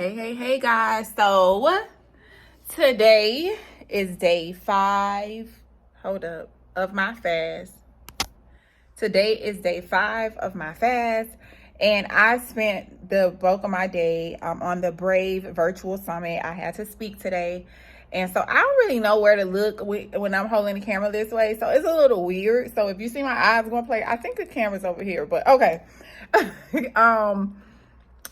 Hey guys. So today is day 5. Hold up. Of my fast. Today is day 5 of my fast. And I spent the bulk of my day on the BRAVVE Virtual Summit. I had to speak today. And so I don't really know where to look when I'm holding the camera this way. So it's a little weird. So if you see my eyes going to play, I think the camera's over here. But okay.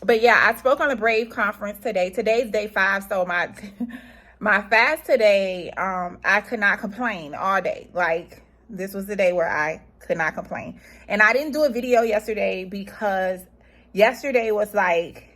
But yeah, I spoke on the BRAVVE conference today. Today's day 5, so my fast today, I could not complain all day. Like, this was the day where I could not complain. And I didn't do a video yesterday because yesterday was like,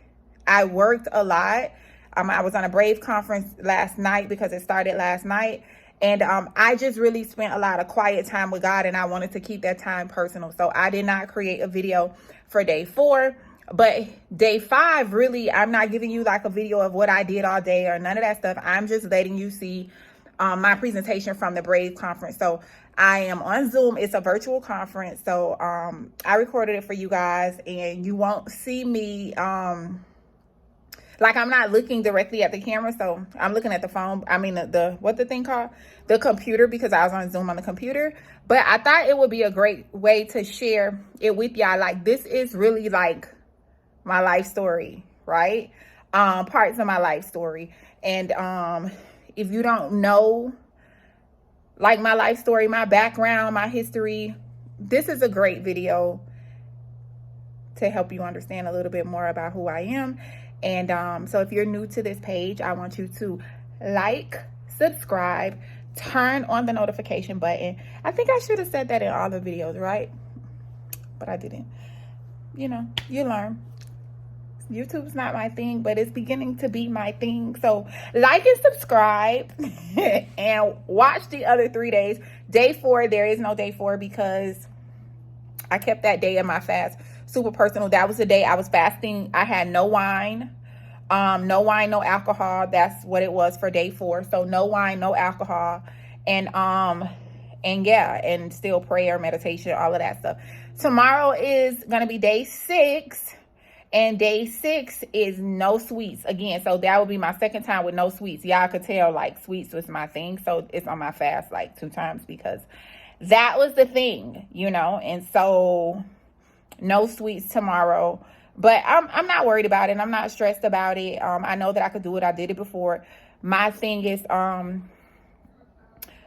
I worked a lot. I was on a BRAVVE conference last night because it started last night. And I just really spent a lot of quiet time with God, and I wanted to keep that time personal. So I did not create a video for day 4. But day 5, really, I'm not giving you like a video of what I did all day or none of that stuff. I'm just letting you see my presentation from the BRAVVE conference. So I am on Zoom. It's a virtual conference. So I recorded it for you guys, and you won't see me like I'm not looking directly at the camera. So I'm looking at the phone. I mean, what the thing called? The computer, because I was on Zoom on the computer. But I thought it would be a great way to share it with y'all. Like, this is really like my life story, right? Parts of my life story. And if you don't know like my life story, my background, my history, this is a great video to help you understand a little bit more about who I am. And so if you're new to this page, I want you to like, subscribe, turn on the notification button. I think I should have said that in all the videos, right? But I didn't. You know, you learn. YouTube's not my thing, but it's beginning to be my thing. So like and subscribe and watch the other 3 days. Day 4, there is no day 4 because I kept that day of my fast super personal. That was the day I was fasting. I had no wine, no alcohol. That's what it was for day 4. So no wine, no alcohol, and yeah, and still prayer, meditation, all of that stuff. Tomorrow is gonna be day 6. And day 6 is no sweets again. So that would be my second time with no sweets. Y'all could tell like sweets was my thing. So it's on my fast like 2 times because that was the thing, you know. And so no sweets tomorrow. But I'm not worried about it. I'm not stressed about it. I know that I could do it. I did it before. My thing is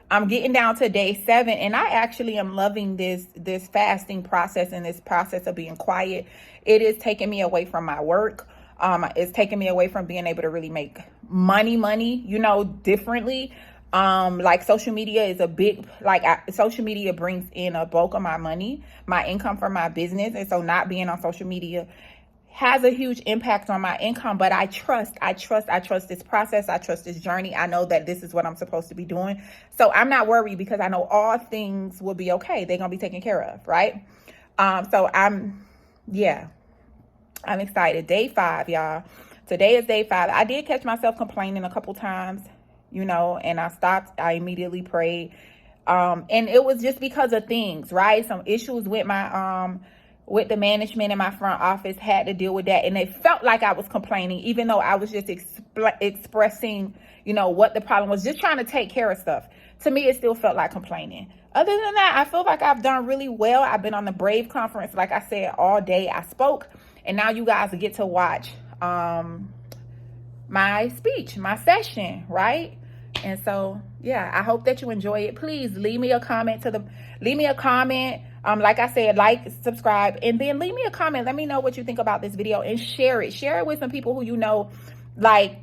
I'm getting down to day 7, and I actually am loving this fasting process and this process of being quiet. It is taking me away from my work. It's taking me away from being able to really make money, you know, differently. Like social media is a big, social media brings in a bulk of my money, my income from my business. And so not being on social media has a huge impact on my income, but I trust this process. I trust this journey. I know that this is what I'm supposed to be doing. So I'm not worried because I know all things will be okay. They're going to be taken care of. Right. So I'm excited. Day 5, y'all. Today is day 5. I did catch myself complaining a couple times, you know, and I stopped. I immediately prayed. And it was just because of things, right? Some issues with my, with the management in my front office, had to deal with that. And it felt like I was complaining, even though I was just expressing, you know, what the problem was, just trying to take care of stuff. To me, it still felt like complaining. Other than that, I feel like I've done really well. I've been on the BRAVVE conference, like I said, all day. I spoke, and now you guys get to watch my speech, my session, right? And so, yeah, I hope that you enjoy it. Please leave me a comment like I said, like, subscribe, and then leave me a comment. Let me know what you think about this video and share it. Share it with some people who you know, like,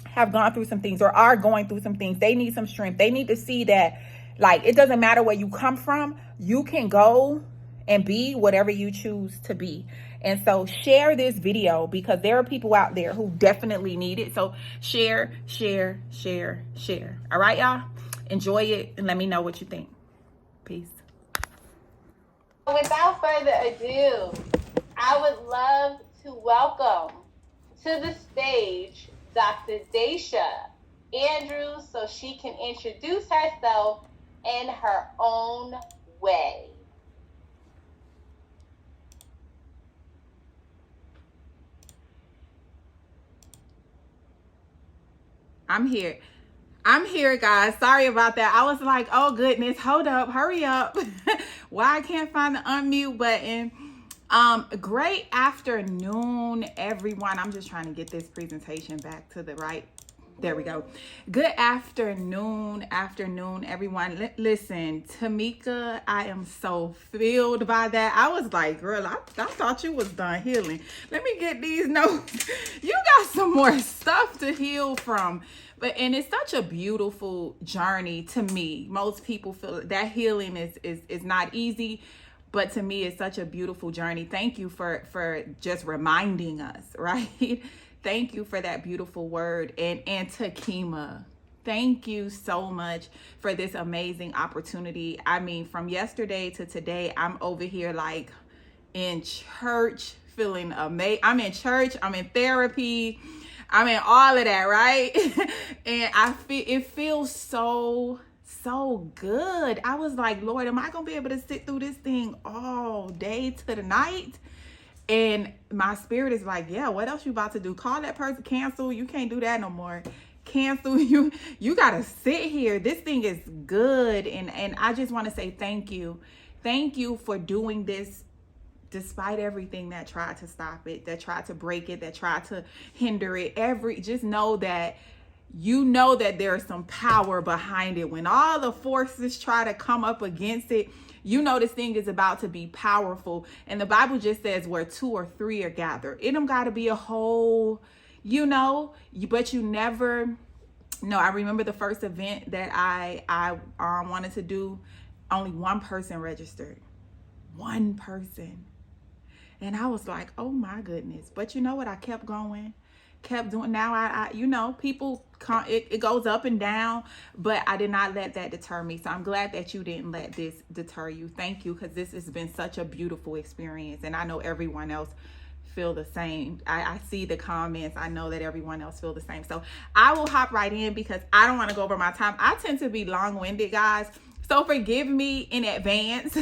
have gone through some things or are going through some things. They need some strength. They need to see that, like, it doesn't matter where you come from. You can go and be whatever you choose to be. And so share this video because there are people out there who definitely need it. So share. All right, y'all? Enjoy it and let me know what you think. Peace. Without further ado, I would love to welcome to the stage Dr.dashia Andrews so she can introduce herself in her own way. I'm here. I'm here, guys. Sorry about that. I was like, oh goodness, hold up, hurry up. Why I can't find the unmute button. Great afternoon, everyone. I'm just trying to get this presentation back to the right. There we go. Good afternoon, everyone. Listen, Tamika, I am so filled by that. I was like, girl, I thought you was done healing. Let me get these notes. You got some more stuff to heal from. And it's such a beautiful journey to me. Most people feel that healing is not easy, but to me, it's such a beautiful journey. Thank you for just reminding us, right? Thank you for that beautiful word. And Takima, thank you so much for this amazing opportunity. I mean, from yesterday to today, I'm over here like in church, feeling amazing. I'm in church, I'm in therapy, I'm in all of that, right? And it feels so good. I was like, Lord, am I gonna be able to sit through this thing all day to the night? And my spirit is like, yeah, what else you about to do? Call that person, cancel. You can't do that no more. Cancel. You gotta sit here. This thing is good. And I just want to say thank you. Thank you for doing this despite everything that tried to stop it, that tried to break it, that tried to hinder it. Just know that there's some power behind it. When all the forces try to come up against it, this thing is about to be powerful. And the Bible just says where 2 or 3 are gathered. It don't got to be a whole, but you never know. I remember the first event that I wanted to do. Only one person registered. One person. And I was like, oh my goodness. But you know what? I kept going. Kept doing. Now I people come, it goes up and down, but I did not let that deter me. So I'm glad that you didn't let this deter you. Thank you, because this has been such a beautiful experience, and I know everyone else feel the same. I see the comments. I know that everyone else feel the same. So I will hop right in because I don't want to go over my time. I tend to be long-winded, guys. So forgive me in advance.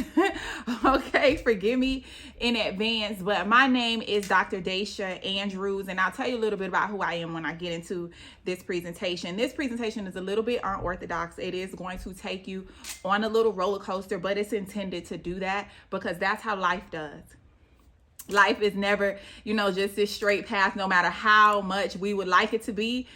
Okay, forgive me in advance. But my name is Dr.dashia Andrews, and I'll tell you a little bit about who I am when I get into this presentation. This presentation is a little bit unorthodox. It is going to take you on a little roller coaster, but it's intended to do that because that's how life does. Life is never, just this straight path, no matter how much we would like it to be.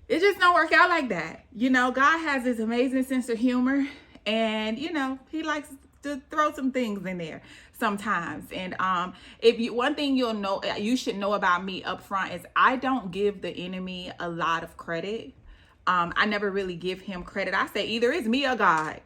It just don't work out like that. God has this amazing sense of humor. And, he likes to throw some things in there sometimes. And one thing you should know about me up front is I don't give the enemy a lot of credit. I never really give him credit. I say either it's me or God,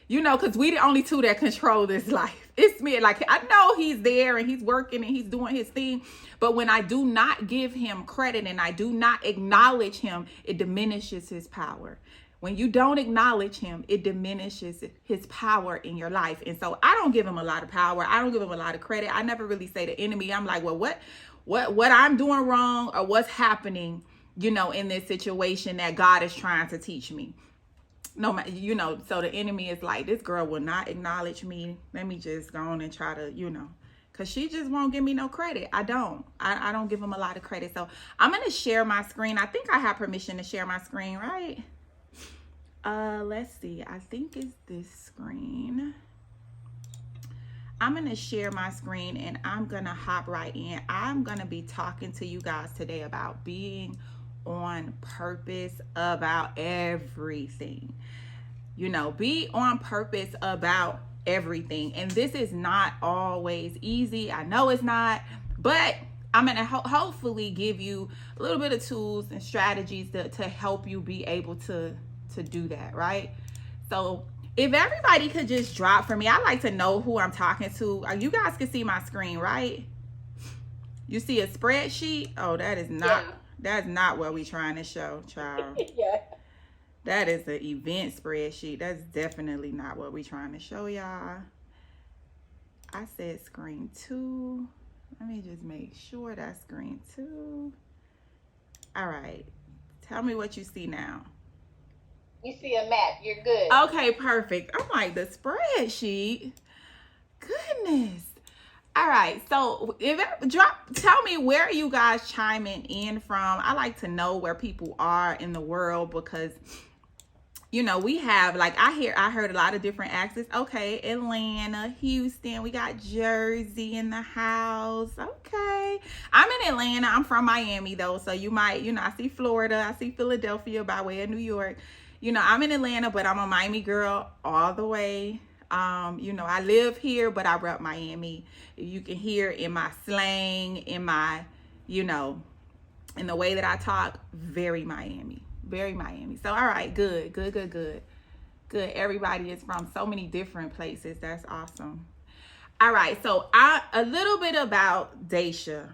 because we the only two that control this life. It's me. Like, I know he's there and he's working and he's doing his thing. But when I do not give him credit and I do not acknowledge him, it diminishes his power. When you don't acknowledge him, it diminishes his power in your life. And so I don't give him a lot of power. I don't give him a lot of credit. I never really say to enemy, I'm like, well, what I'm doing wrong or what's happening, in this situation that God is trying to teach me. No, so the enemy is like, this girl will not acknowledge me. Let me just go on and try to, because she just won't give me no credit. I don't give him a lot of credit. So I'm going to share my screen. I think I have permission to share my screen, right? Let's see. I think it's this screen. I'm going to share my screen and I'm going to hop right in. I'm going to be talking to you guys today about being on purpose about everything. Be on purpose about everything. And this is not always easy. I know it's not, but I'm going to hopefully give you a little bit of tools and strategies to help you be able to do that, right? So if everybody could just drop for me, I like to know who I'm talking to. You guys can see my screen, right? You see a spreadsheet? Oh, that's not what we trying to show, child. Yeah. That is an event spreadsheet. That's definitely not what we trying to show y'all. I said screen 2. Let me just make sure that's screen 2. All right. Tell me what you see now. You see a map. You're good. Okay, perfect. I'm like, the spreadsheet. Goodness. All right, so tell me where are you guys chiming in from? I like to know where people are in the world because we have like I heard a lot of different accents. Okay, Atlanta, Houston, we got Jersey in the house. Okay. I'm in Atlanta. I'm from Miami though, so you might, I see Florida, I see Philadelphia by way of New York. I'm in Atlanta, but I'm a Miami girl all the way. I live here, but I rep Miami. You can hear in my slang, in my, in the way that I talk, very Miami. Very Miami. So, all right, good. Everybody is from so many different places. That's awesome. All right, so a little bit about Dashia.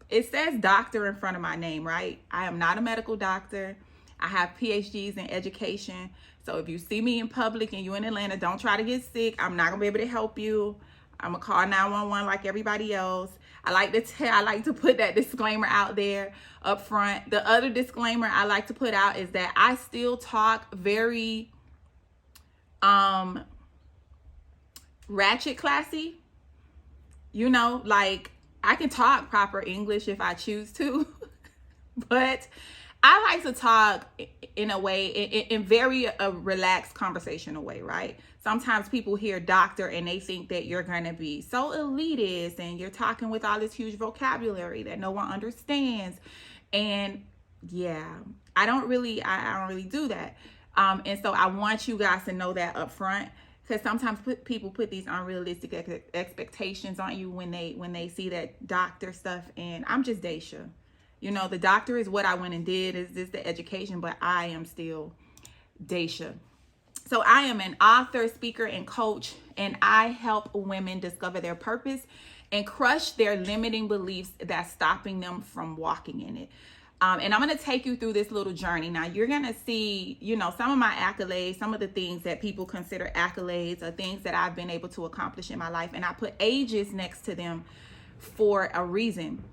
It says doctor in front of my name, right? I am not a medical doctor. I have PhDs in education. So if you see me in public and you're in Atlanta, don't try to get sick. I'm not gonna be able to help you. I'm gonna call 911 like everybody else. I like to put that disclaimer out there up front. The other disclaimer I like to put out is that I still talk very ratchet classy. Like I can talk proper English if I choose to, but I like to talk in a way, in very relaxed conversational way, right? Sometimes people hear doctor and they think that you're going to be so elitist and you're talking with all this huge vocabulary that no one understands. And yeah, I don't really do that. And so I want you guys to know that up front, because sometimes people put these unrealistic expectations on you when they see that doctor stuff. And I'm just Dashia. The doctor is what I went and did, is this the education, but I am still Dashia. So I am an author, speaker, and coach, and I help women discover their purpose and crush their limiting beliefs that's stopping them from walking in it. And I'm going to take you through this little journey. Now, you're going to see, some of my accolades, some of the things that people consider accolades, or things that I've been able to accomplish in my life. And I put ages next to them for a reason.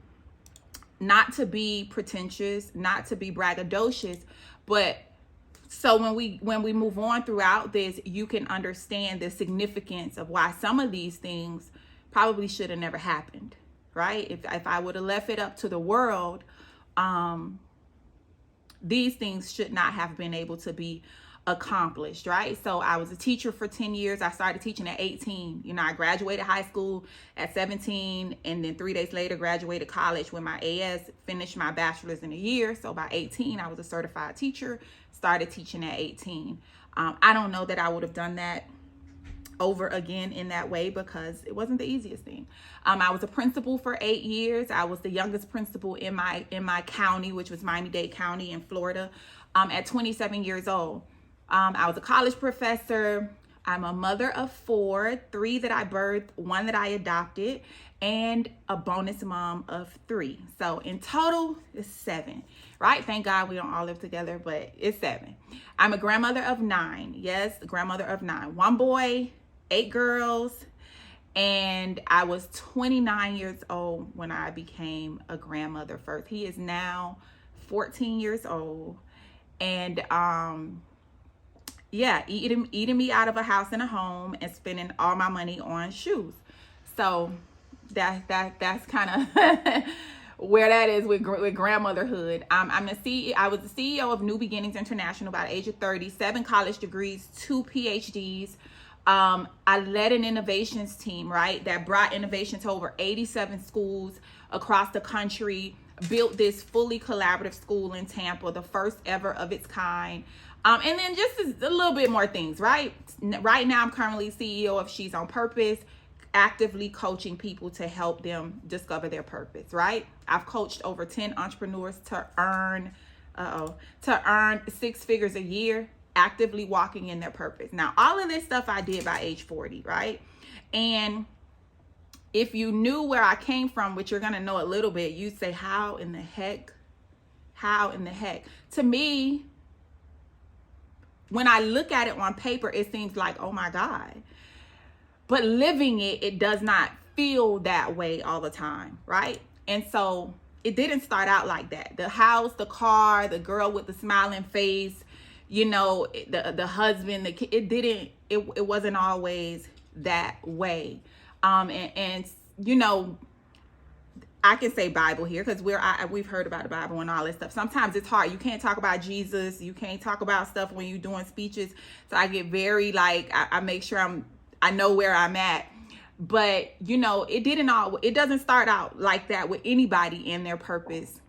Not to be pretentious, not to be braggadocious, but so when we move on throughout this, you can understand the significance of why some of these things probably should have never happened, right? If I would have left it up to the world, these things should not have been able to be accomplished, right? So I was a teacher for 10 years. I started teaching at 18. I graduated high school at 17, and then 3 days later graduated college with my AS, finished my bachelor's in a year. So by 18, I was a certified teacher, started teaching at 18. I don't know that I would have done that over again in that way, because it wasn't the easiest thing. I was a principal for 8 years. I was the youngest principal in my county, which was Miami-Dade County in Florida, at 27 years old. I was a college professor. I'm a mother of 4, 3 that I birthed, 1 that I adopted, and a bonus mom of 3. So in total, it's 7, right? Thank God we don't all live together, but it's 7. I'm a grandmother of 9. Yes, grandmother of 9. 1 boy, 8 girls, and I was 29 years old when I became a grandmother first. He is now 14 years old, and yeah, eating me out of a house and a home and spending all my money on shoes. So that's kind of where that is with grandmotherhood. I was the CEO of New Beginnings International by the age of 30, 7 college degrees, 2 PhDs. I led an innovations team, right, that brought innovation to over 87 schools across the country, built this fully collaborative school in Tampa, the first ever of its kind. And then just a little bit more things, right? Right now, I'm currently CEO of She's on Purpose, actively coaching people to help them discover their purpose, right? I've coached over 10 entrepreneurs to earn 6 figures a year, actively walking in their purpose. Now, all of this stuff I did by age 40, right? And if you knew where I came from, which you're going to know a little bit, you'd say, how in the heck? To me, when I look at it on paper, it seems like, oh my God. But living it, it does not feel that way all the time, right? And so it didn't start out like that. The house, the car, the girl with the smiling face, the husband, the kid, it wasn't always that way. And you know, I can say Bible here because we've heard about the Bible and all this stuff. Sometimes it's hard. You can't talk about Jesus. You can't talk about stuff when you're doing speeches. So I get very like, I make sure I know where I'm at. But, you know, it doesn't start out like that with anybody in their purpose.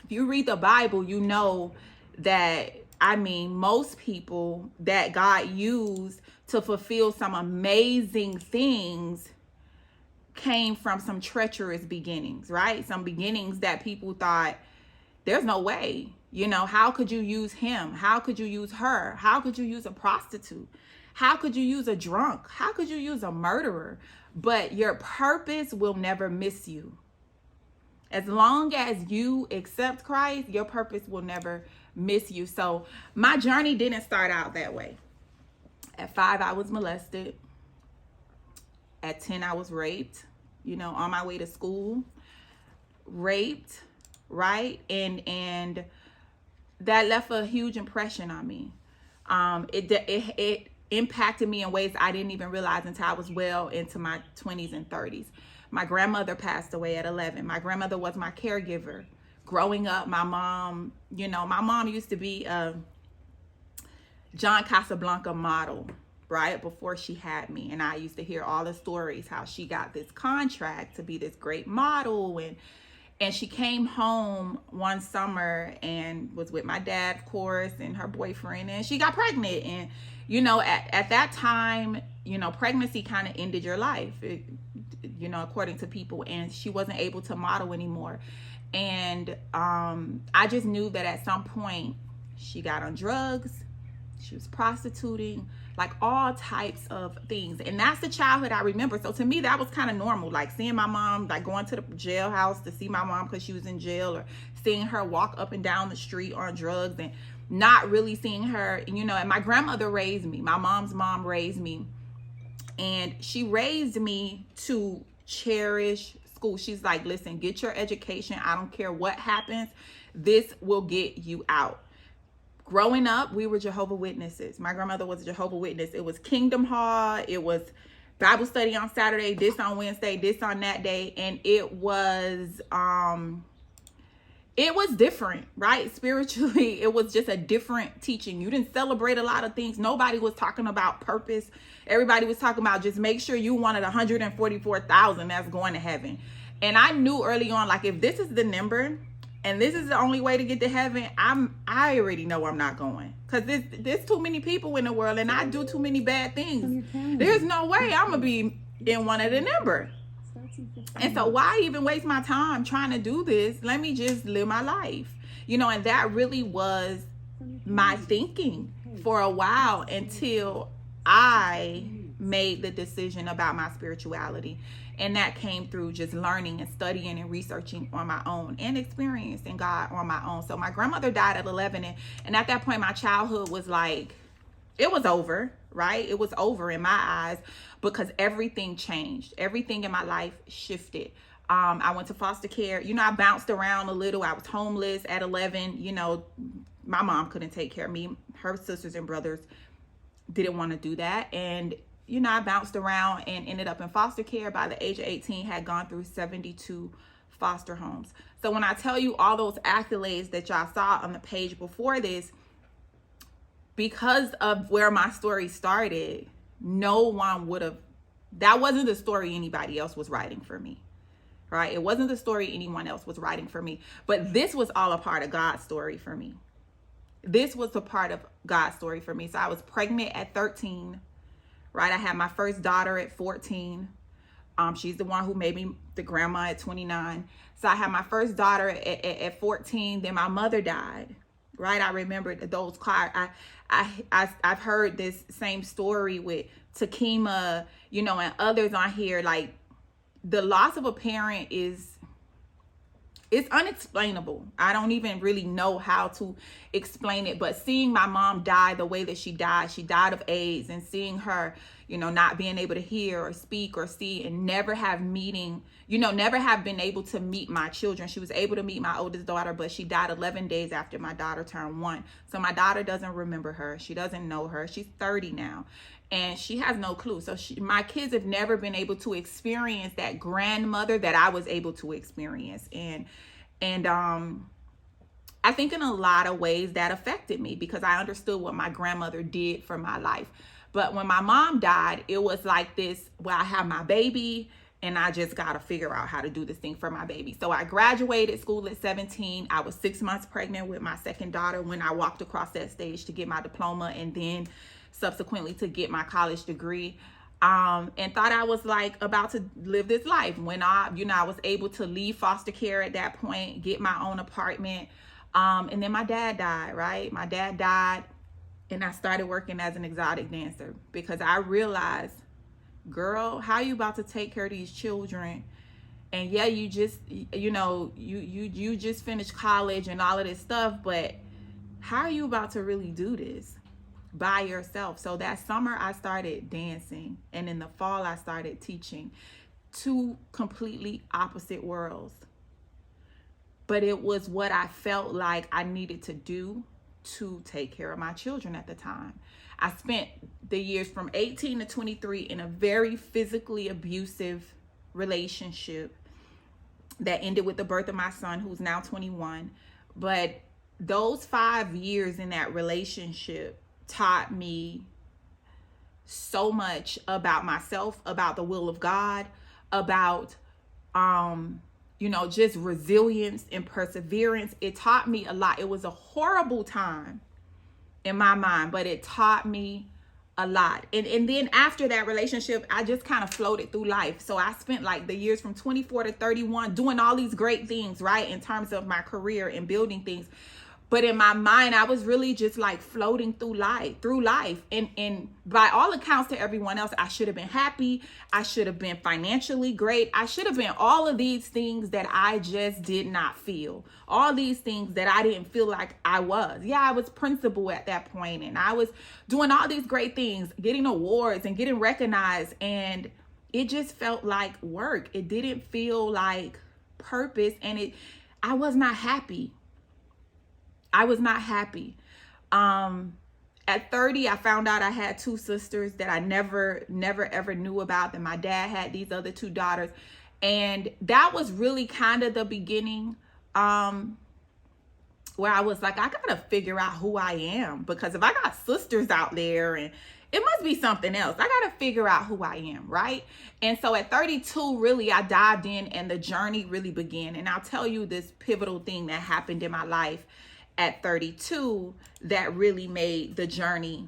If you read the Bible, you know that, I mean, most people that God used to fulfill some amazing things came from some treacherous beginnings, right? Some beginnings that people thought, there's no way, you know, how could you use him? How could you use her? How could you use a prostitute? How could you use a drunk? How could you use a murderer? But your purpose will never miss you. As long as you accept Christ, your purpose will never miss you. So my journey didn't start out that way. At 5, I was molested. At 10, I was raped, you know, on my way to school, raped, right? And that left a huge impression on me. It impacted me in ways I didn't even realize until I was well into my 20s and 30s. My grandmother passed away at 11. My grandmother was my caregiver. Growing up, my mom used to be a John Casablanca model, right, before she had me. And I used to hear all the stories, how she got this contract to be this great model. And she came home one summer and was with my dad, of course, and her boyfriend, and she got pregnant. And, you know, at that time, you know, pregnancy kind of ended your life, you know, according to people. And she wasn't able to model anymore. And I just knew that at some point she got on drugs. She was prostituting, like all types of things. And that's the childhood I remember. So to me, that was kind of normal. Like seeing my mom, like going to the jailhouse to see my mom because she was in jail, or seeing her walk up and down the street on drugs and not really seeing her, you know. And my grandmother raised me. My mom's mom raised me. And she raised me to cherish school. She's like, listen, get your education. I don't care what happens. This will get you out. Growing up, we were Jehovah's Witnesses. My grandmother was a Jehovah's Witness. It was Kingdom Hall. It was Bible study on Saturday, this on Wednesday, this on that day. And it was different, right? Spiritually, it was just a different teaching. You didn't celebrate a lot of things. Nobody was talking about purpose. Everybody was talking about just make sure you wanted 144,000 that's going to heaven. And I knew early on, like, if this is the number, and this is the only way to get to heaven, I already know I'm not going. Because there's too many people in the world, and I do too many bad things. There's no way I'm going to be in one of the number. And so why even waste my time trying to do this? Let me just live my life. You know, and that really was my thinking for a while, until I made the decision about my spirituality. And that came through just learning and studying and researching on my own and experiencing God on my own. So my grandmother died at 11. And at that point, my childhood was like, it was over, right? It was over in my eyes, because everything changed. Everything in my life shifted. I went to foster care. You know, I bounced around a little. I was homeless at 11. You know, my mom couldn't take care of me. Her sisters and brothers didn't want to do that. And you know, I bounced around and ended up in foster care. By the age of 18, had gone through 72 foster homes. So when I tell you all those accolades that y'all saw on the page before this, because of where my story started, no one would have, that wasn't the story anybody else was writing for me, right? It wasn't the story anyone else was writing for me. But this was all a part of God's story for me. This was a part of God's story for me. So I was pregnant at 13. Right, I had my first daughter at 14. She's the one who made me the grandma at 29. So I had my first daughter at 14. Then my mother died. Right, I remember those cries. I've heard this same story with Takima, you know, and others on here. Like, the loss of a parent it's unexplainable. I don't even really know how to explain it, but seeing my mom die the way that she died of AIDS, and seeing her, not being able to hear or speak or see, and never have been able to meet my children. She was able to meet my oldest daughter, but she died 11 days after my daughter turned 1. So my daughter doesn't remember her. She doesn't know her. She's 30 now, and she has no clue. So my kids have never been able to experience that grandmother that I was able to experience. And I think in a lot of ways that affected me, because I understood what my grandmother did for my life. But when my mom died, it was like this, well, I have my baby and I just got to figure out how to do this thing for my baby. So I graduated school at 17. I was 6 months pregnant with my second daughter when I walked across that stage to get my diploma, and then subsequently to get my college degree. And thought I was like about to live this life when I was able to leave foster care at that point, get my own apartment. And then my dad died, right? My dad died, and I started working as an exotic dancer because I realized, girl, how you about to take care of these children? And yeah, you just, you just finished college and all of this stuff, but how are you about to really do this by yourself? So that summer I started dancing, and in the fall I started teaching. Two completely opposite worlds. But it was what I felt like I needed to do to take care of my children at the time. I spent the years from 18 to 23 in a very physically abusive relationship that ended with the birth of my son, who's now 21. But those 5 years in that relationship taught me so much about myself, about the will of God, about just resilience and perseverance. It taught me a lot. It was a horrible time in my mind, but it taught me a lot. And then after that relationship, I just kind of floated through life. So I spent like the years from 24 to 31 doing all these great things, right, in terms of my career and building things. But in my mind, I was really just like floating through life. And by all accounts to everyone else, I should have been happy. I should have been financially great. I should have been all of these things that I just did not feel. All these things that I didn't feel like I was. Yeah, I was principal at that point, and I was doing all these great things, getting awards and getting recognized. And it just felt like work. It didn't feel like purpose. And I was not happy. I was not happy. At 30, I found out I had 2 sisters that I never ever knew about, that my dad had these other 2 daughters. And that was really kind of the beginning where I was like, I gotta figure out who I am, because if I got sisters out there, and it must be something else. I gotta figure out who I am, right? And so at 32, really, I dived in and the journey really began. And I'll tell you this pivotal thing that happened in my life at 32 that really made the journey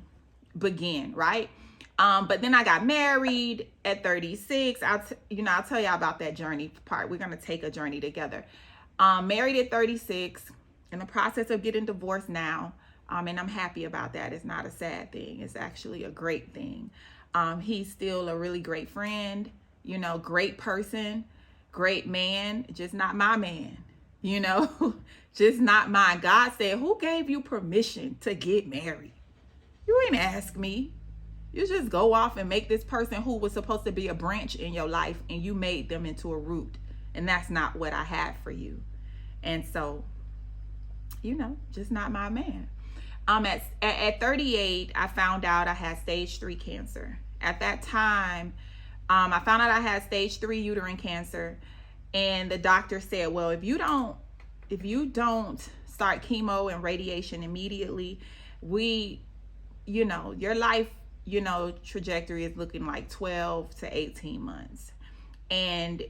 begin, right? But then I got married at 36. I'll tell y'all about that journey part. We're gonna take a journey together. Married at 36, in the process of getting divorced now, and I'm happy about that. It's not a sad thing. It's actually a great thing. He's still a really great friend, great person, great man, just not my man, just not mine. God said, who gave you permission to get married? You ain't ask me. You just go off and make this person who was supposed to be a branch in your life, and you made them into a root. And that's not what I had for you. And so, just not my man. At 38, I found out I had stage 3 cancer. At that time, I found out I had stage 3 uterine cancer. And the doctor said, well, if you don't start chemo and radiation immediately, your life, trajectory is looking like 12 to 18 months. And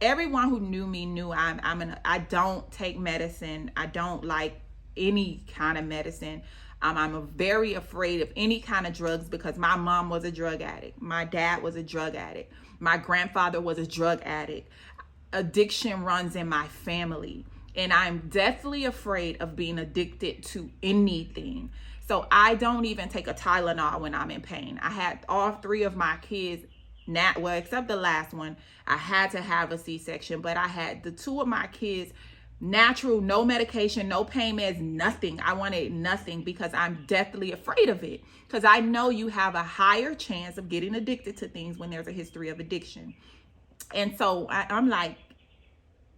everyone who knew me knew I don't take medicine. I don't like any kind of medicine. I'm very afraid of any kind of drugs, because my mom was a drug addict. My dad was a drug addict. My grandfather was a drug addict. Addiction runs in my family. And I'm deathly afraid of being addicted to anything. So I don't even take a Tylenol when I'm in pain. I had all 3 of my kids, except the last one, I had to have a C-section. But I had the 2 of my kids Natural, no medication, no pain meds, nothing. I wanted nothing because I'm deathly afraid of it. Because I know you have a higher chance of getting addicted to things when there's a history of addiction. And so I'm like,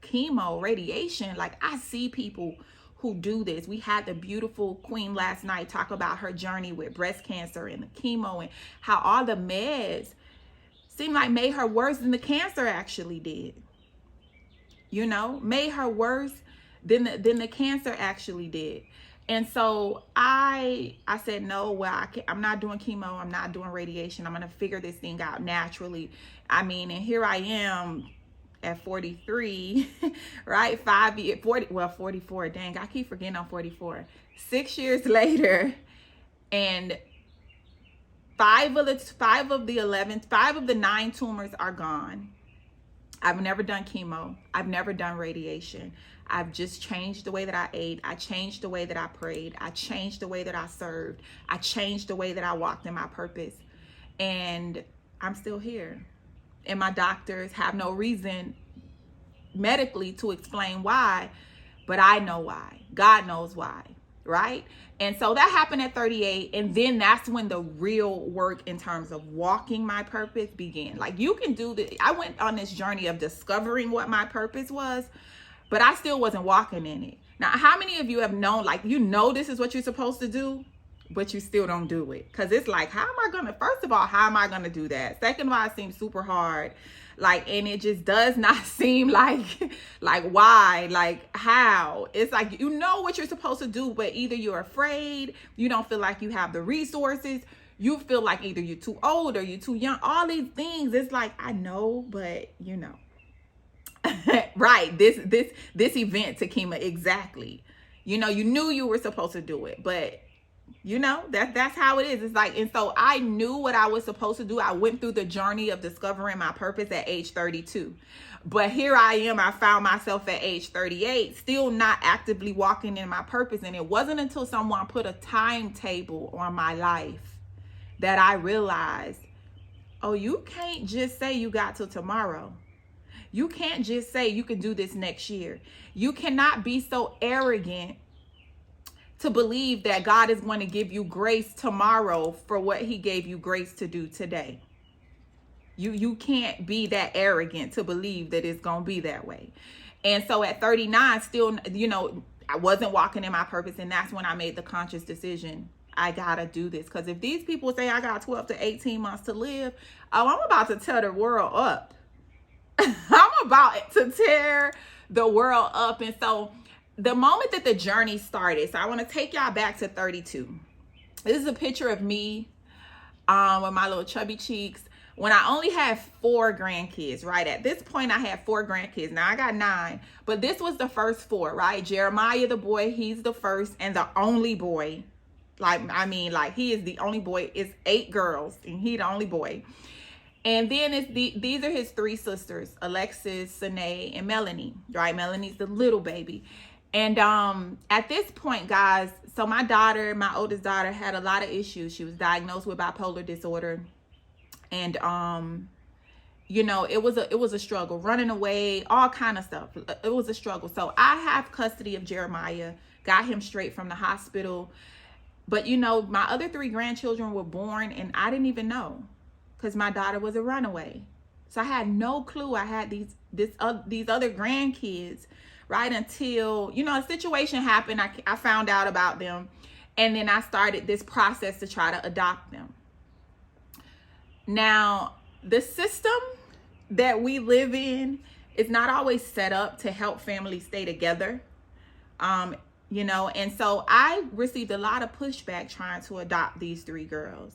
chemo, radiation, like I see people who do this. We had the beautiful queen last night talk about her journey with breast cancer and the chemo and how all the meds seemed like made her worse than the cancer actually did. You know, made her worse than the cancer actually did. And so I said, no, well, I'm not doing chemo. I'm not doing radiation. I'm going to figure this thing out naturally. I mean, and here I am at 43, right? 44. Dang, I keep forgetting I'm 44. 6 years later, and five of the 9 tumors are gone. I've never done chemo. I've never done radiation. I've just changed the way that I ate. I changed the way that I prayed. I changed the way that I served. I changed the way that I walked in my purpose. And I'm still here. And my doctors have no reason medically to explain why, but I know why. God knows why, right? And so that happened at 38. And then that's when the real work in terms of walking my purpose began. Like, you can do this. I went on this journey of discovering what my purpose was, but I still wasn't walking in it. Now, how many of you have known, like, you know this is what you're supposed to do, but you still don't do it? Because it's like, first of all, how am I going to do that? Second of all, it seems super hard. Like, and it just does not seem like why, like how. It's like, you know what you're supposed to do, but either you're afraid, you don't feel like you have the resources, you feel like either you're too old or you're too young, all these things. It's like, I know, but you know, right. This event, Takima, exactly. You know, you knew you were supposed to do it, but you know, that's how it is. It's like, and so I knew what I was supposed to do. I went through the journey of discovering my purpose at age 32. But here I am, I found myself at age 38, still not actively walking in my purpose. And it wasn't until someone put a timetable on my life that I realized, oh, you can't just say you got till tomorrow. You can't just say you can do this next year. You cannot be so arrogant to believe that God is going to give you grace tomorrow for what he gave you grace to do today. You can't be that arrogant to believe that it's going to be that way. And so at 39, still, you know, I wasn't walking in my purpose. And that's when I made the conscious decision. I got to do this. Because if these people say I got 12 to 18 months to live, oh, I'm about to tear the world up. I'm about to tear the world up. And so the moment that the journey started, so I want to take y'all back to 32. This is a picture of me with my little chubby cheeks when I only had 4 grandkids, right? At this point, I had 4 grandkids. Now I got 9, but this was the first 4, right? Jeremiah, the boy, he's the first and the only boy. He is the only boy. It's 8 girls and he the only boy. And then these are his 3 sisters, Alexis, Sine, and Melanie, right? Melanie's the little baby. And at this point, guys, so my oldest daughter, had a lot of issues. She was diagnosed with bipolar disorder. And you know, it was a struggle, running away, all kind of stuff. It was a struggle. So I have custody of Jeremiah, got him straight from the hospital. But you know, my other 3 grandchildren were born and I didn't even know, because my daughter was a runaway. So I had no clue I had these other grandkids, right? Until, you know, a situation happened. I found out about them. And then I started this process to try to adopt them. Now, the system that we live in is not always set up to help families stay together. You know, and so I received a lot of pushback trying to adopt these 3 girls.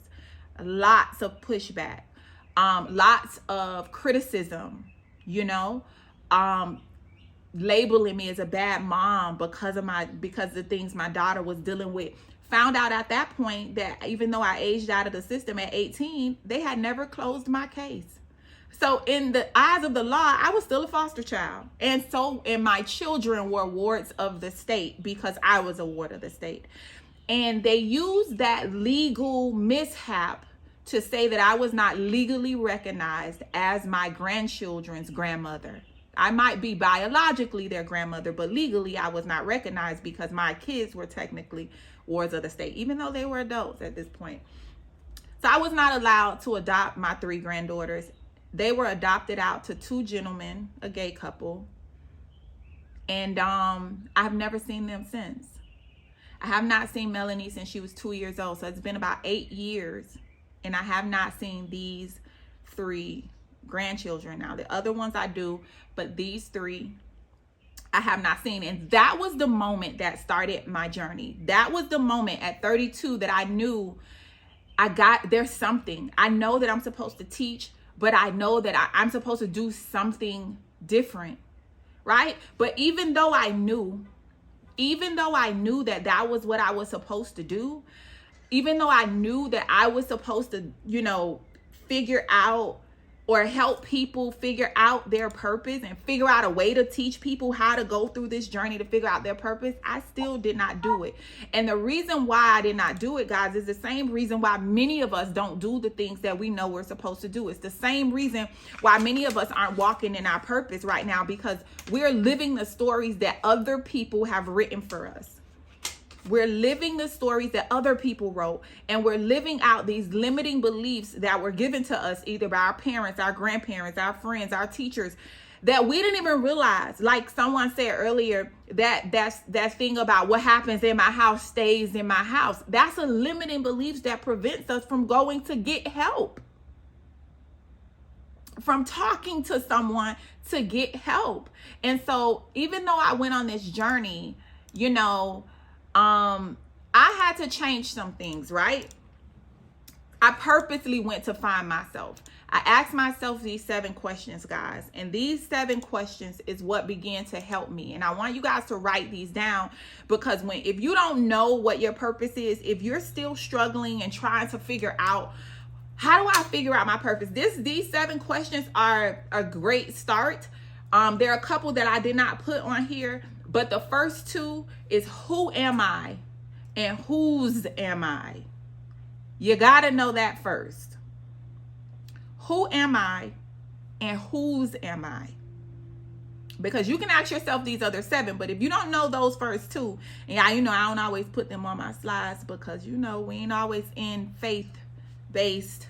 Lots of pushback. Lots of criticism, you know, labeling me as a bad mom because of the things my daughter was dealing with. Found out at that point that even though I aged out of the system at 18, they had never closed my case. So in the eyes of the law, I was still a foster child. And my children were wards of the state because I was a ward of the state. And they used that legal mishap to say that I was not legally recognized as my grandchildren's grandmother. I might be biologically their grandmother, but legally I was not recognized because my kids were technically wards of the state, even though they were adults at this point. So I was not allowed to adopt my 3 granddaughters. They were adopted out to 2 gentlemen, a gay couple. And I've never seen them since. I have not seen Melanie since she was 2 years old. So it's been about 8 years. And I have not seen these 3 grandchildren now. The other ones I do, but these 3 I have not seen. And that was the moment that started my journey. That was the moment at 32 that I knew there's something. I know that I'm supposed to teach, but I know that I'm supposed to do something different, right? But even though I knew that that was what I was supposed to do, even though I knew that I was supposed to, figure out or help people figure out their purpose and figure out a way to teach people how to go through this journey to figure out their purpose, I still did not do it. And the reason why I did not do it, guys, is the same reason why many of us don't do the things that we know we're supposed to do. It's the same reason why many of us aren't walking in our purpose right now, because we're living the stories that other people have written for us. We're living the stories that other people wrote, and we're living out these limiting beliefs that were given to us either by our parents, our grandparents, our friends, our teachers, that we didn't even realize. Like someone said earlier, that thing about what happens in my house stays in my house. That's a limiting belief that prevents us from going to get help, from talking to someone to get help. And so even though I went on this journey, I had to change some things, right? I purposely went to find myself. I asked myself these 7 questions, guys. And these 7 questions is what began to help me. And I want you guys to write these down, because if you don't know what your purpose is, if you're still struggling and trying to figure out, how do I figure out my purpose? These 7 questions are a great start. There are a couple that I did not put on here, but the first 2 is who am I and whose am I? You got to know that first. Who am I and whose am I? Because you can ask yourself these other 7, but if you don't know those first 2, and I don't always put them on my slides, because we ain't always in faith-based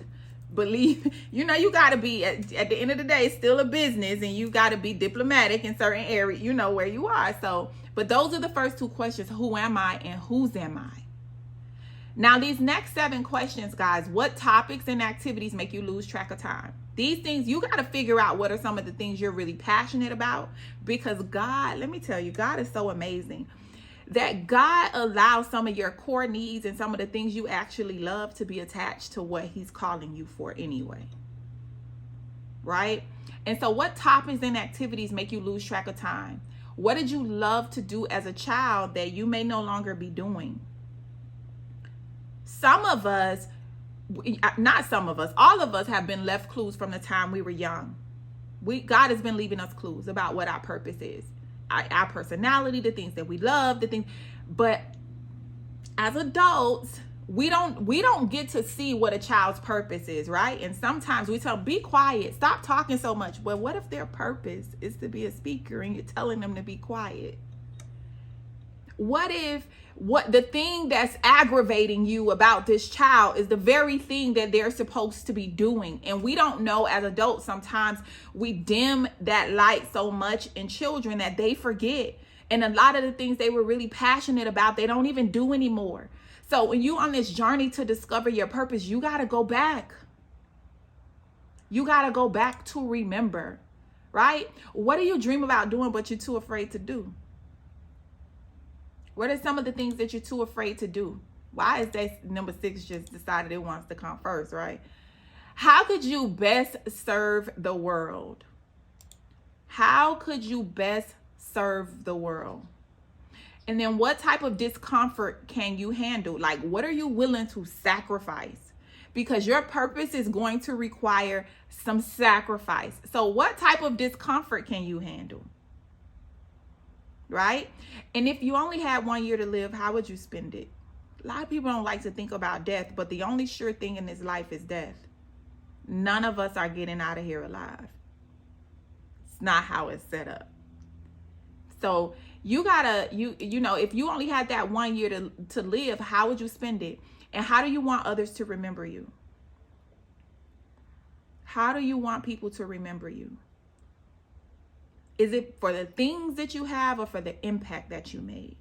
belief. You got to be at the end of the day still a business, and you got to be diplomatic in certain areas, where you are. So, but those are the first 2 questions: who am I and whose am I? Now, these next 7 questions, guys: what topics and activities make you lose track of time? These things, you got to figure out what are some of the things you're really passionate about, because God, let me tell you, God is so amazing that God allows some of your core needs and some of the things you actually love to be attached to what he's calling you for anyway. Right? And so what topics and activities make you lose track of time? What did you love to do as a child that you may no longer be doing? Some of us, not some of us, all of us have been left clues from the time we were young. God has been leaving us clues about what our purpose is. Our personality, the things that we love, but as adults, we don't get to see what a child's purpose is, right? And sometimes we tell them, be quiet, stop talking so much. But what if their purpose is to be a speaker and you're telling them to be quiet? What if the thing that's aggravating you about this child is the very thing that they're supposed to be doing? And we don't know, as adults, sometimes we dim that light so much in children that they forget. And a lot of the things they were really passionate about, they don't even do anymore. So when you're on this journey to discover your purpose, you got to go back. You got to go back to remember, right? What do you dream about doing but you're too afraid to do? What are some of the things that you're too afraid to do? Why is that number 6 just decided it wants to come first, right? How could you best serve the world? How could you best serve the world? And then what type of discomfort can you handle? Like, what are you willing to sacrifice? Because your purpose is going to require some sacrifice. So what type of discomfort can you handle? Right? And if you only had 1 year to live, how would you spend it? A lot of people don't like to think about death, but the only sure thing in this life is death. None of us are getting out of here alive. It's not how it's set up. So you gotta, you know, if you only had that 1 year to live, how would you spend it? And how do you want others to remember you? How do you want people to remember you? Is it for the things that you have or for the impact that you made?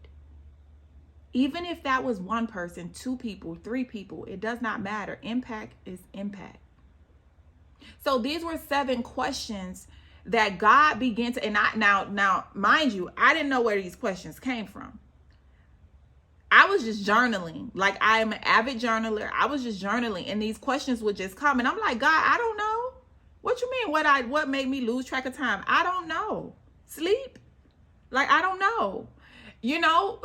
Even if that was one person, 2 people, 3 people, it does not matter. Impact is impact. So these were 7 questions that God began to, and now, mind you, I didn't know where these questions came from. I was just journaling. Like, I am an avid journaler. I was just journaling, and these questions would just come, and I'm like, God, I don't know. What you mean? What made me lose track of time? I don't know. Sleep? Like, I don't know. You know,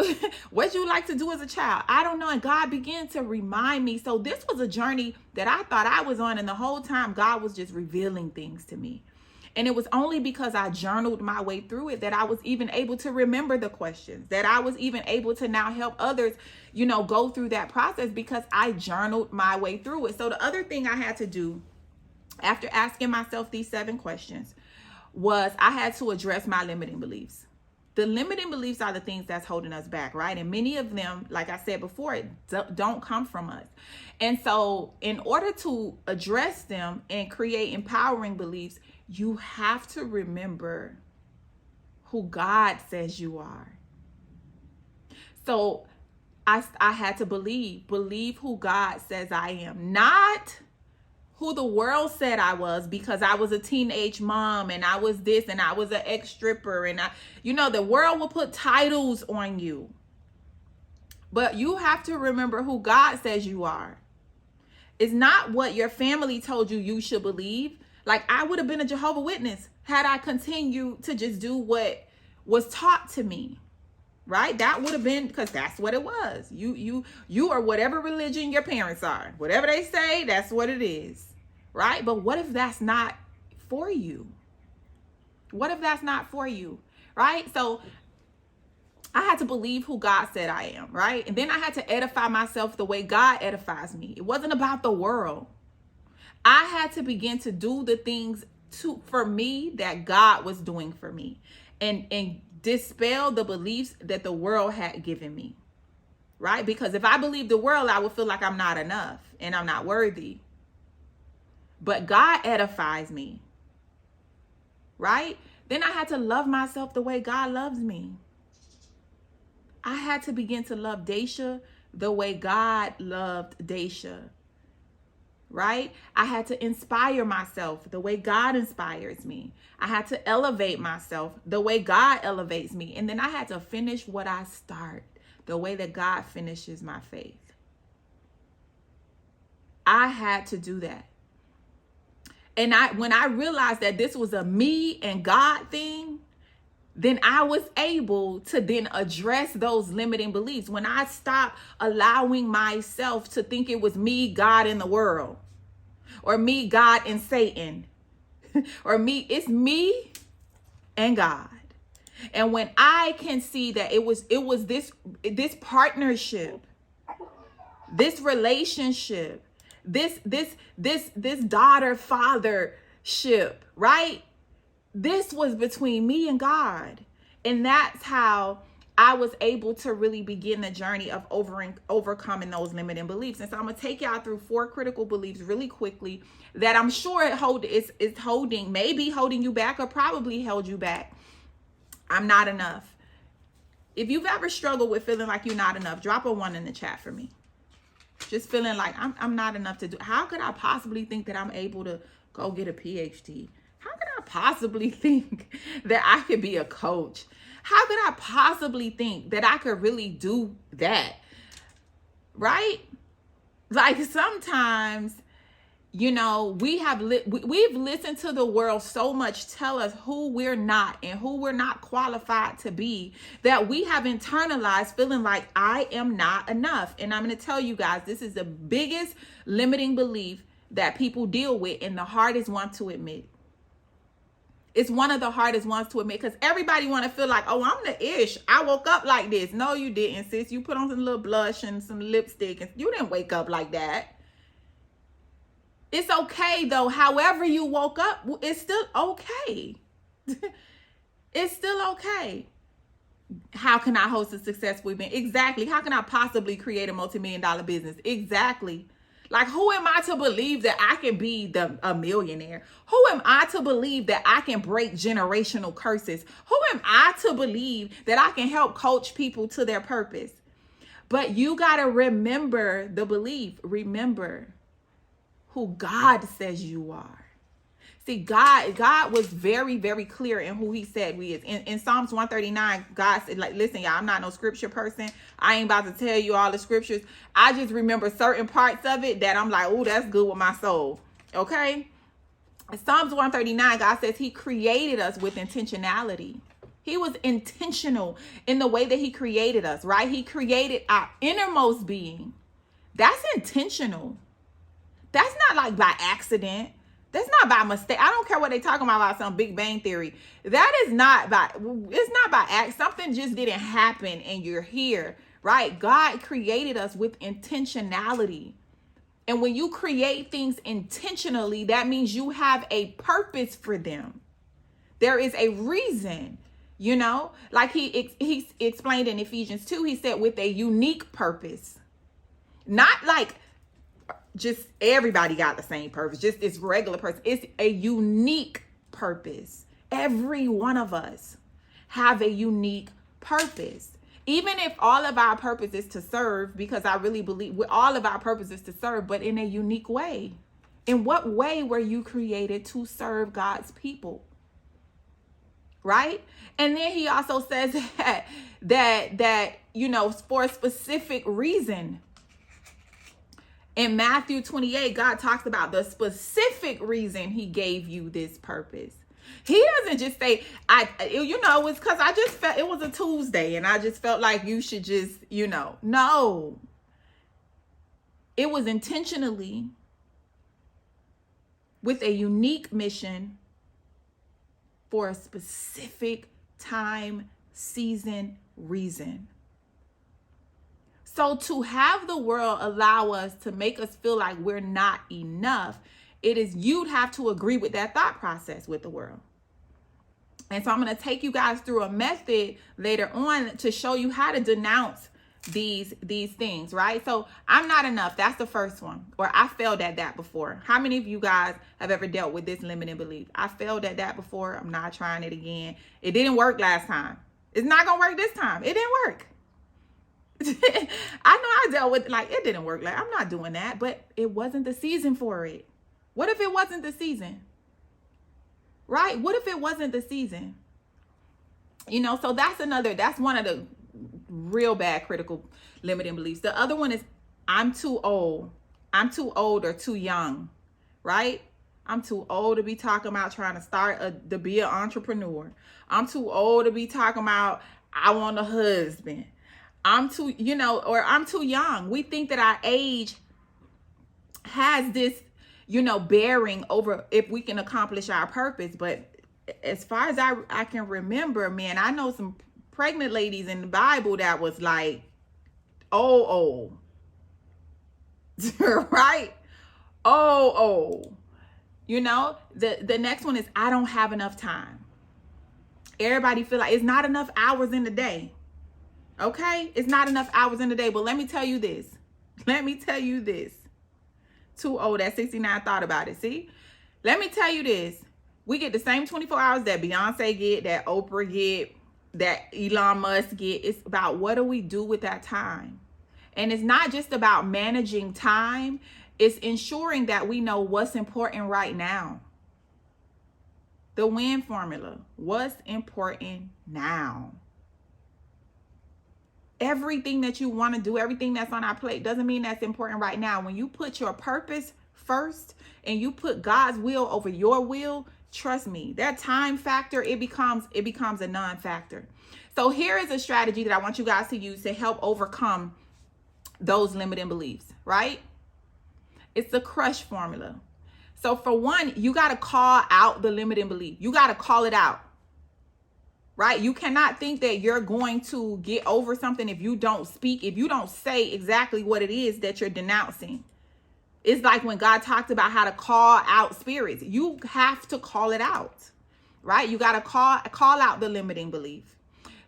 what you like to do as a child? I don't know. And God began to remind me. So this was a journey that I thought I was on, and the whole time God was just revealing things to me. And it was only because I journaled my way through it that I was even able to remember the questions, that I was even able to now help others, you know, go through that process because I journaled my way through it. So the other thing I had to do after asking myself these 7 questions was I had to address my limiting beliefs. The limiting beliefs are the things that's holding us back, right? And many of them, like I said before, don't come from us. And so in order to address them and create empowering beliefs, you have to remember who God says you are. So I had to believe who God says I am, not who the world said I was, because I was a teenage mom and I was this and I was an ex-stripper and you know, the world will put titles on you. But you have to remember who God says you are. It's not what your family told you should believe. Like, I would have been a Jehovah's Witness had I continued to just do what was taught to me. Right? That would have been, because that's what it was. You are whatever religion your parents are. Whatever they say, that's what it is. Right? But what if that's not for you? What if that's not for you? Right? So I had to believe who God said I am, right? And then I had to edify myself the way God edifies me. It wasn't about the world. I had to begin to do the things for me that God was doing for me, and dispel the beliefs that the world had given me, right? Because if I believed the world, I would feel like I'm not enough and I'm not worthy. But God edifies me, right? Then I had to love myself the way God loves me. I had to begin to love Dashia the way God loved Dashia, right? I had to inspire myself the way God inspires me. I had to elevate myself the way God elevates me. And then I had to finish what I start the way that God finishes my faith. I had to do that. And when I realized that this was a me and God thing, then I was able to then address those limiting beliefs. When I stopped allowing myself to think it was me, God, and the world, or me, God, and Satan, or me, it's me and God. And when I can see that it was this partnership, this relationship, this daughter-fathership, right? This was between me and God. And that's how I was able to really begin the journey of overcoming those limiting beliefs. And so I'm going to take y'all through 4 critical beliefs really quickly that I'm sure maybe holding you back, or probably held you back. I'm not enough. If you've ever struggled with feeling like you're not enough, drop a 1 in the chat for me. Just feeling like I'm not enough to do. How could I possibly think that I'm able to go get a PhD? How could I possibly think that I could be a coach? How could I possibly think that I could really do that? Right? Like, sometimes, you know, we've listened to the world so much tell us who we're not and who we're not qualified to be, that we have internalized feeling like I am not enough. And I'm going to tell you guys, this is the biggest limiting belief that people deal with, and the hardest one to admit. It's one of the hardest ones to admit, because everybody want to feel like, oh, I'm the ish. I woke up like this. No, you didn't, sis. You put on some little blush and some lipstick, and you didn't wake up like that. It's okay, though. However you woke up, it's still okay, It's still okay. How can I host a successful event? Exactly. How can I possibly create a multi-million-dollar business? Exactly. Like, who am I to believe that I can be a millionaire? Who am I to believe that I can break generational curses? Who am I to believe that I can help coach people to their purpose? But you got to remember the belief. Remember who God says you are. See, God was very, very clear in who he said we is. In Psalms 139, God said, like, listen, y'all, I'm not no scripture person. I ain't about to tell you all the scriptures. I just remember certain parts of it that I'm like, oh, that's good with my soul. Okay? In Psalms 139, God says he created us with intentionality. He was intentional in the way that he created us, right? He created our innermost being. That's intentional. That's not like by accident. That's not by mistake. I don't care what they talking about some Big Bang Theory. That is not by, it's not by accident. Something just didn't happen and you're here, right? God created us with intentionality. And when you create things intentionally, that means you have a purpose for them. There is a reason, you know, like he explained in Ephesians 2, he said with a unique purpose, not like just everybody got the same purpose, just this regular person. It's a unique purpose. Every one of us have a unique purpose. Even if all of our purpose is to serve, because I really believe all of our purpose is to serve, but in a unique way. In what way were you created to serve God's people? Right? And then he also says that you know, for a specific reason. In Matthew 28, God talks about the specific reason he gave you this purpose. He doesn't just say, it's because I just felt it was a Tuesday and I just felt like you should just, no. It was intentionally with a unique mission for a specific time, season, reason. So to have the world allow us to make us feel like we're not enough, you'd have to agree with that thought process with the world. And so I'm going to take you guys through a method later on to show you how to denounce these things, right? So I'm not enough. That's the first one. Or I failed at that before. How many of you guys have ever dealt with this limiting belief? I failed at that before. I'm not trying it again. It didn't work last time. It's not going to work this time. It didn't work. I know I dealt with, it didn't work. Like, I'm not doing that, but it wasn't the season for it. What if it wasn't the season? Right? What if it wasn't the season? So that's one of the real bad critical limiting beliefs. The other one is I'm too old. I'm too old or too young, right? I'm too old to be talking about trying to be an entrepreneur. I'm too old to be talking about I want a husband. I'm too, or I'm too young. We think that our age has this, bearing over if we can accomplish our purpose. But as far as I can remember, man, I know some pregnant ladies in the Bible that was like, old, right? Old. The next one is I don't have enough time. Everybody feel like it's not enough hours in the day. Okay, it's not enough hours in the day, but let me tell you this. Too old at 69 thought about it. See, let me tell you this. We get the same 24 hours that Beyonce get, that Oprah get, that Elon Musk get. It's about what do we do with that time? And it's not just about managing time. It's ensuring that we know what's important right now. The WIN formula. What's important now? Everything that you want to do, everything that's on our plate doesn't mean that's important right now. When you put your purpose first and you put God's will over your will, trust me, that time factor, it becomes a non-factor. So here is a strategy that I want you guys to use to help overcome those limiting beliefs, right? It's the crush formula. So for one, you got to call out the limiting belief. You got to call it out. Right? You cannot think that you're going to get over something if you don't speak, if you don't say exactly what it is that you're denouncing. It's like when God talked about how to call out spirits. You have to call it out. right? You got to call out the limiting belief.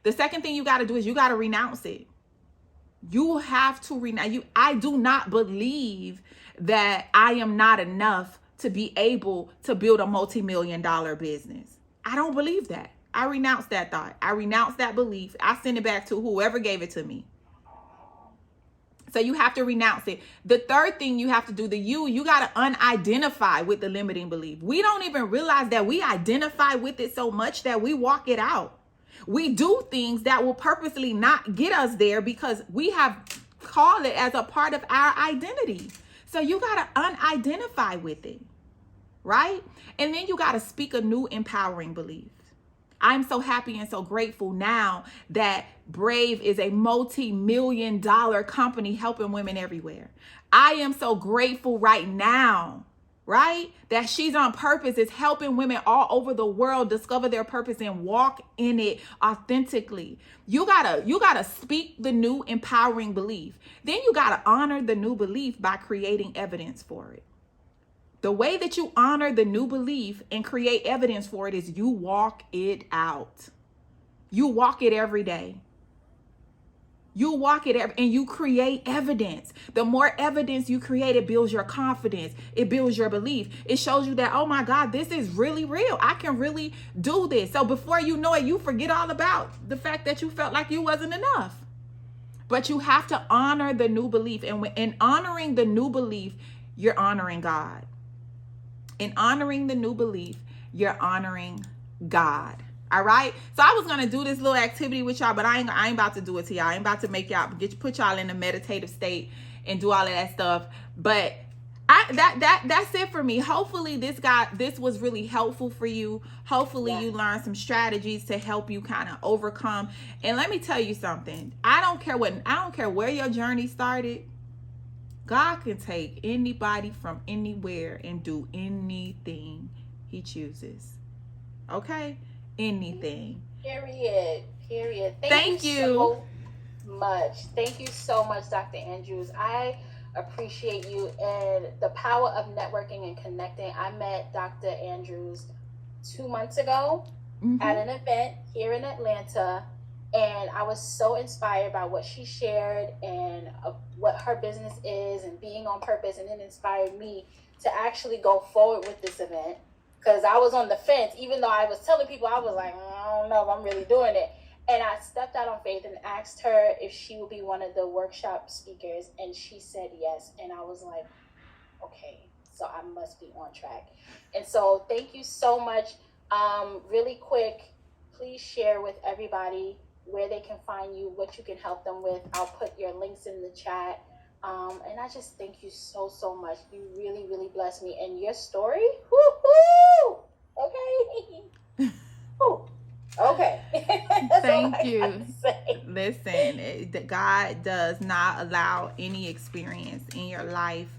The second thing you got to do is you got to renounce it. You have to renounce. I do not believe that I am not enough to be able to build a multi-million-dollar business. I don't believe that. I renounce that thought. I renounce that belief. I send it back to whoever gave it to me. So you have to renounce it. The third thing you have to do, you got to unidentify with the limiting belief. We don't even realize that we identify with it so much that we walk it out. We do things that will purposely not get us there because we have called it as a part of our identity. So you got to unidentify with it, right? And then you got to speak a new empowering belief. I'm so happy and so grateful now that Brave is a multi-million-dollar company helping women everywhere. I am so grateful right now, right? That She's on Purpose is helping women all over the world discover their purpose and walk in it authentically. You gotta speak the new empowering belief. Then you gotta honor the new belief by creating evidence for it. The way that you honor the new belief and create evidence for it is you walk it out. You walk it every day. You walk it and you create evidence. The more evidence you create, it builds your confidence. It builds your belief. It shows you that, oh my God, this is really real. I can really do this. So before you know it, you forget all about the fact that you felt like you wasn't enough. But you have to honor the new belief. And in honoring the new belief, you're honoring God. In honoring the new belief, you're honoring God. All right. So I was going to do this little activity with y'all, but I ain't about to do it to y'all. I ain't about to make y'all put y'all in a meditative state and do all of that stuff. But that's it for me. Hopefully this was really helpful for you. Hopefully you learned some strategies to help you kind of overcome. And let me tell you something. I don't care where your journey started. God can take anybody from anywhere and do anything He chooses. Okay? Anything. Period. Thank you so much. Thank you so much, Dr. Andrews. I appreciate you and the power of networking and connecting. I met Dr. Andrews 2 months ago at an event here in Atlanta. And I was so inspired by what she shared and what her business is and being on purpose. And it inspired me to actually go forward with this event because I was on the fence. Even though I was telling people, I was like, I don't know if I'm really doing it. And I stepped out on faith and asked her if she would be one of the workshop speakers. And she said yes. And I was like, okay, so I must be on track. And so thank you so much. Really quick, please share with everybody where they can find you, what you can help them with. I'll put your links in the chat. And I just thank you so, so much. You really, really blessed me. And your story, woo-hoo! Okay. Woo. Okay. Thank you. Listen, God does not allow any experience in your life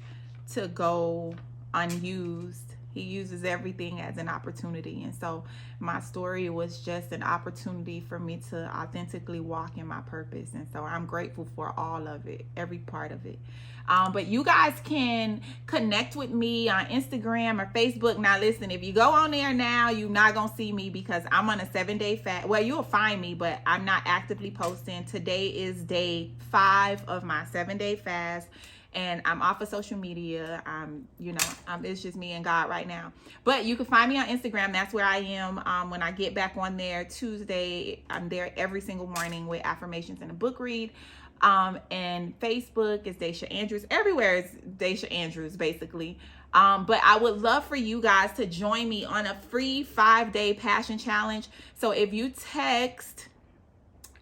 to go unused. He uses everything as an opportunity. And so my story was just an opportunity for me to authentically walk in my purpose. And so I'm grateful for all of it, every part of it. But you guys can connect with me on Instagram or Facebook. Now, listen, if you go on there now, you're not going to see me because I'm on a 7-day fast. Well, you'll find me, but I'm not actively posting. Today is day 5 of my 7-day fast. And I'm off of social media. It's just me and God right now. But you can find me on Instagram. That's where I am. When I get back on there Tuesday, I'm there every single morning with affirmations and a book read. And Facebook is Dashia Andrews. Everywhere is Dashia Andrews, basically. But I would love for you guys to join me on a free 5-day passion challenge. So if you text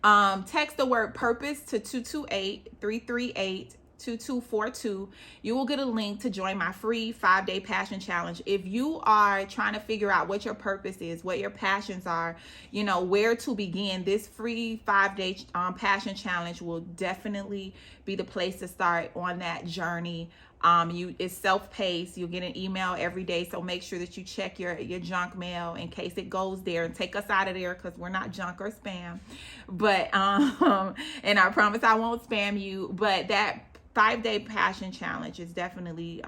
the word purpose to 228-338 2242, you will get a link to join my free 5-day passion challenge. If you are trying to figure out what your purpose is, what your passions are, where to begin, this free 5-day passion challenge will definitely be the place to start on that journey. It's self-paced. You'll get an email every day, so make sure that you check your junk mail in case it goes there, and take us out of there because we're not junk or spam. But and I promise I won't spam you. But that 5-day passion challenge is definitely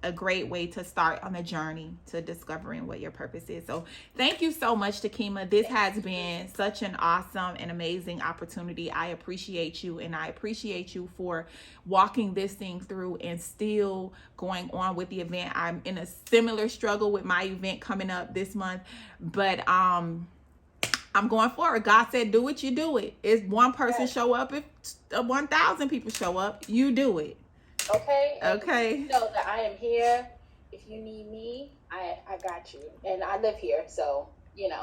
a great way to start on the journey to discovering what your purpose is. So thank you so much, Takima. This has been such an awesome and amazing opportunity. I appreciate you, and I appreciate you for walking this thing through and still going on with the event. I'm in a similar struggle with my event coming up this month, but I'm going forward. God said, do it, you do it. If one person show up, if 1,000 people show up, you do it. Okay. Okay. You know that I am here. If you need me, I got you. And I live here, so, you know.